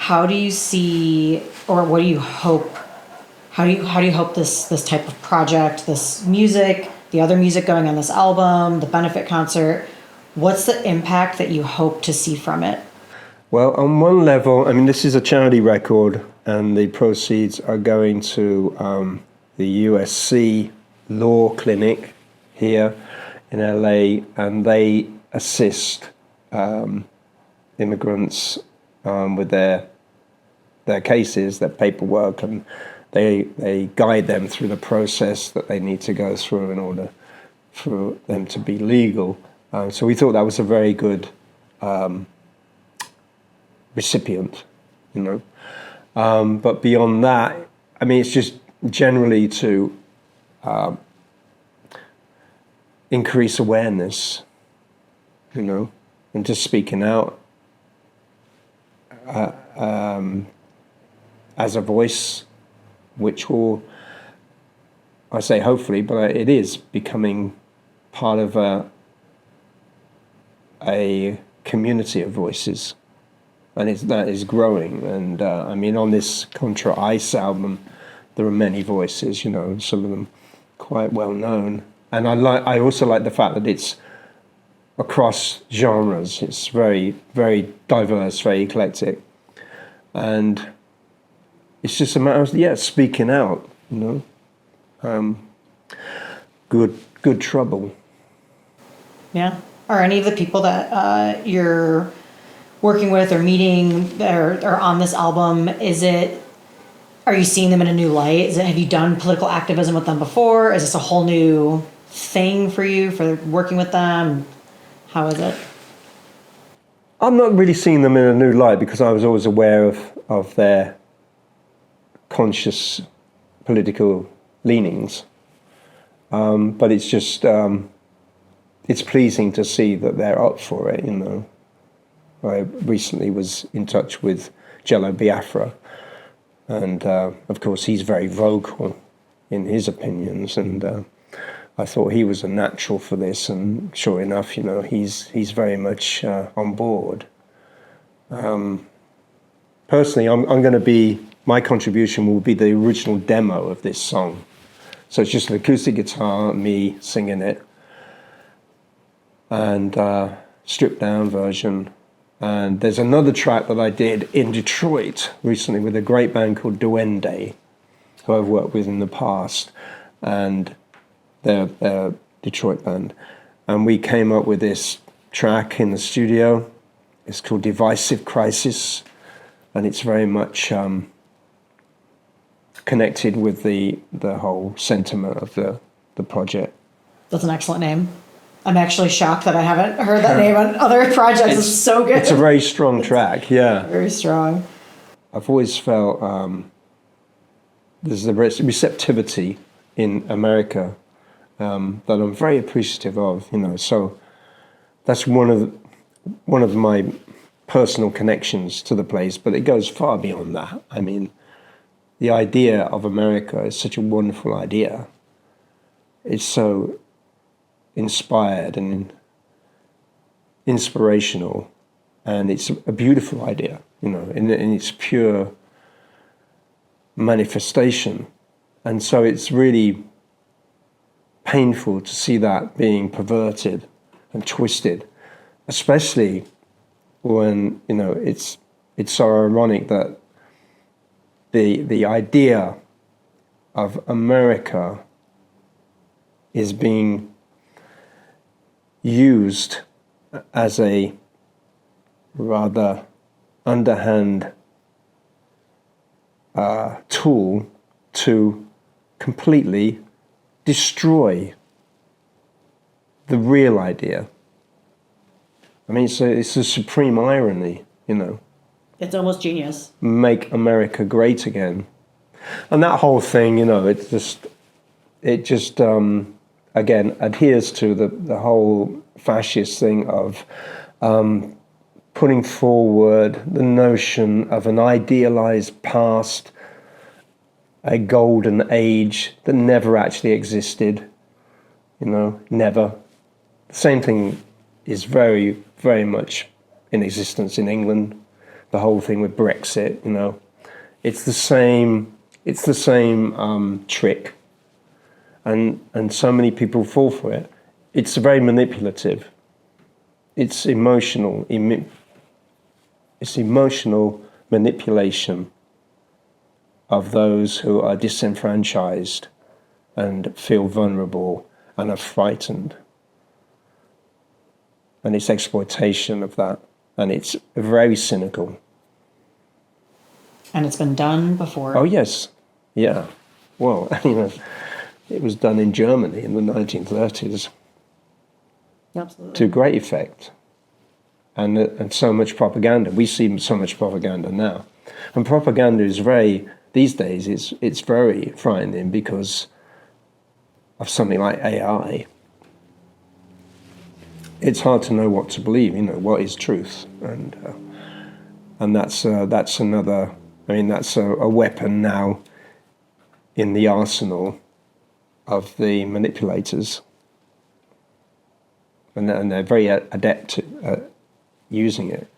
how do you see, or what do you hope? How do you hope this type of project, this music, the other music going on this album, the benefit concert, what's the impact that you hope to see from it? Well, on one level, I mean, this is a charity record, and the proceeds are going to the USC Law Clinic here in LA, and they assist immigrants with their cases, their paperwork, and they guide them through the process that they need to go through in order for them to be legal. So we thought that was a very good recipient, you know. But beyond that, I mean, it's just generally to increase awareness, you know, and just speaking out as a voice, which will, I say hopefully, but it is becoming part of a community of voices, and that is growing. And I mean, on this CONTRA-ICE album, there are many voices, you know, some of them quite well known. And I also like the fact that it's across genres. It's very, very diverse, very eclectic, and it's just a matter of speaking out, you know. Good trouble. Yeah. Are any of the people that you're working with or meeting that are on this album, are you seeing them in a new light? Have you done political activism with them before? Is this a whole new thing for you for working with them? How is it? I'm not really seeing them in a new light because I was always aware of their conscious political leanings. But it's just, it's pleasing to see that they're up for it, you know. I recently was in touch with Jello Biafra, and of course he's very vocal in his opinions, and I thought he was a natural for this, and sure enough, you know, he's very much on board. Personally, I'm going to be, my contribution will be the original demo of this song. So it's just an acoustic guitar, me singing it, and stripped down version. And there's another track that I did in Detroit recently with a great band called Duende, who I've worked with in the past, and they're a Detroit band. And we came up with this track in the studio. It's called Divisive Crisis, and it's very much connected with the whole sentiment of the project. That's an excellent name. I'm actually shocked that I haven't heard that name on other projects. It's so good. It's a very strong track, yeah. Very strong. I've always felt there's the receptivity in America that I'm very appreciative of, you know. So that's one of my personal connections to the place, but it goes far beyond that. I mean, the idea of America is such a wonderful idea. It's so inspired and inspirational, and it's a beautiful idea, you know, in its pure manifestation. And so it's really painful to see that being perverted and twisted, especially when, you know, it's so ironic that the idea of America is being used as a rather underhand tool to completely destroy the real idea. I mean, it's a supreme irony, you know. It's almost genius. Make America great again. And that whole thing, you know, it just again, adheres to the whole fascist thing of putting forward the notion of an idealized past, a golden age that never actually existed, you know, never. The same thing is very, very much in existence in England the whole thing with Brexit, you know, it's the same trick, and so many people fall for it. It's very manipulative. It's emotional. It's emotional manipulation of those who are disenfranchised and feel vulnerable and are frightened. And it's exploitation of that. And it's very cynical. And it's been done before. Oh, yes. Yeah. Well, you know, it was done in Germany in the 1930s. Absolutely. To great effect. And so much propaganda. We see so much propaganda now. And propaganda is these days, it's very frightening because of something like AI. It's hard to know what to believe, you know, what is truth. And that's another, I mean, that's a weapon now in the arsenal of the manipulators. And they're very adept at using it.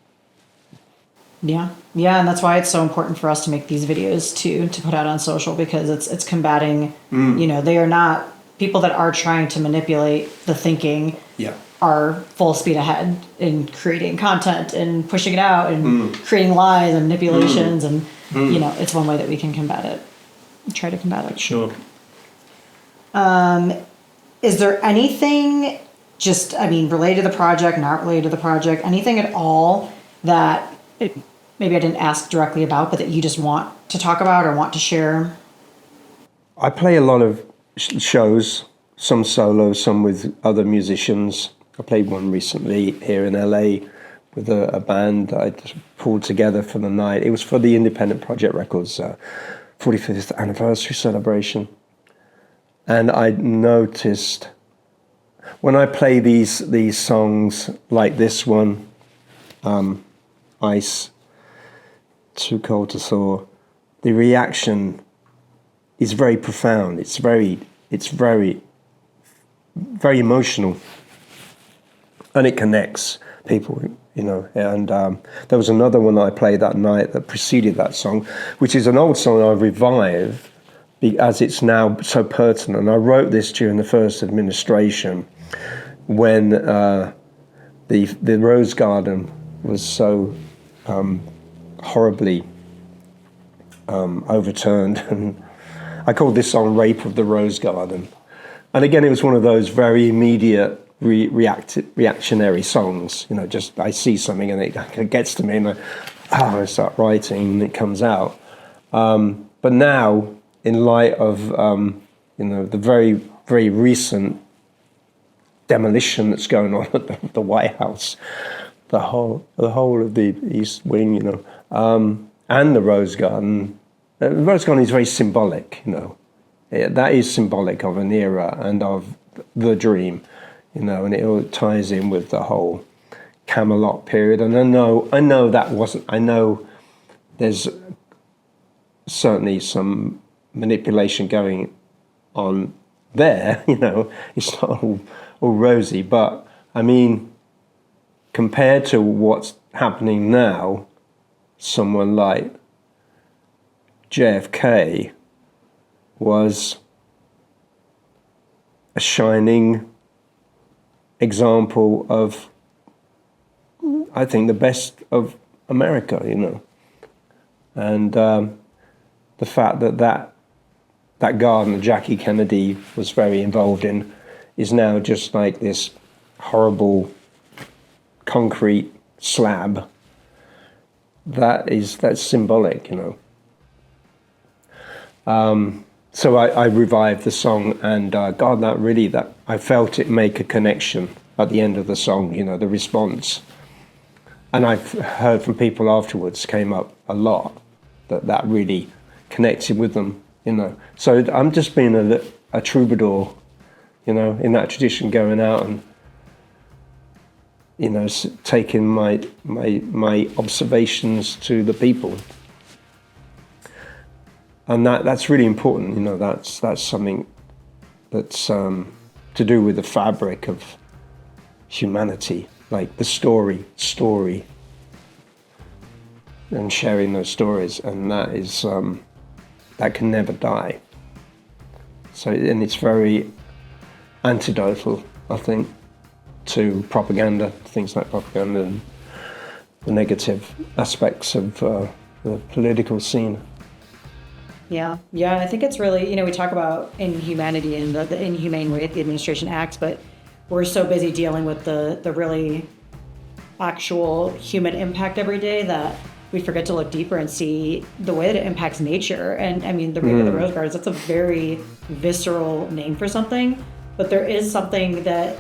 Yeah, and that's why it's so important for us to make these videos too, to put out on social, because it's combating. You know, they are not people that are trying to manipulate the thinking. Yeah. Are full speed ahead in creating content and pushing it out and creating lies and manipulations, and you know, it's one way that we can combat it. Try to combat it. Sure. Is there anything, just, I mean, related to the project, not related to the project, anything at all that maybe I didn't ask directly about, but that you just want to talk about or want to share? I play a lot of shows, some solo, some with other musicians. I played one recently here in LA with a band that I just pulled together for the night. It was for the Independent Project Records 45th anniversary celebration. And I noticed when I play these songs like this one, Ice, Too Cold to Thaw, the reaction is very profound. It's very emotional, and it connects people, you know. And there was another one I played that night that preceded that song, which is an old song I revived as it's now so pertinent. And I wrote this during the first administration when the Rose Garden was so horribly overturned. And I called this song "Rape of the Rose Garden." And again, it was one of those very immediate reactionary songs. You know, just I see something and it gets to me, and I start writing, and it comes out. But now, in light of you know, the very, very recent demolition that's going on at the White House, the whole of the East Wing, you know, and the Rose Garden. The Rose Garden is very symbolic, you know. That is symbolic of an era and of the dream, you know, and it all ties in with the whole Camelot period. And I know that wasn't. I know there's certainly some manipulation going on there. You know, it's not all rosy, but I mean, compared to what's happening now, someone like JFK was a shining example of, I think, the best of America, you know. And the fact that garden that Jackie Kennedy was very involved in is now just like this horrible concrete slab. That's symbolic, you know. So I revived the song, and God, that I felt it make a connection at the end of the song, you know, the response. And I've heard from people afterwards, came up a lot, that really connected with them, you know. So I'm just being a troubadour, you know, in that tradition, going out and, you know, taking my observations to the people. And that's really important, you know. That's something that's to do with the fabric of humanity, like the story. and sharing those stories, and that is that can never die. So, and it's very antidotal, I think, to propaganda, things like propaganda and the negative aspects of the political scene. Yeah, I think it's really, we talk about inhumanity and the inhumane way the administration acts, but we're so busy dealing with the really actual human impact every day that we forget to look deeper and see the way that it impacts nature. And I mean, the rape of the rose gardens, that's a very visceral name for something, but there is something that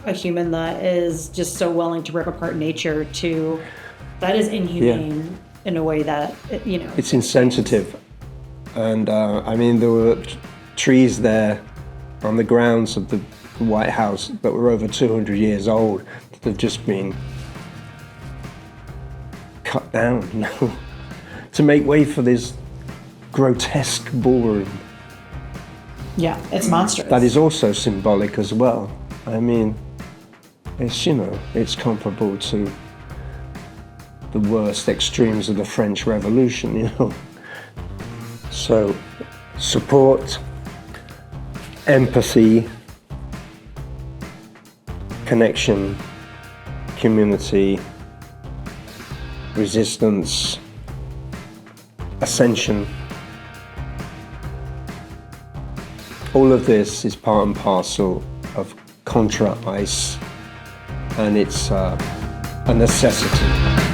a human that is just so willing to rip apart nature that is inhumane in a way that, It's insensitive. And I mean, there were trees there on the grounds of the White House that were over 200 years old that have just been cut down, to make way for this grotesque ballroom. Yeah, it's monstrous. That is also symbolic as well. I mean, it's, it's comparable to the worst extremes of the French Revolution, So, support, empathy, connection, community, resistance, ascension. All of this is part and parcel of CONTRA-ICE, and it's a necessity.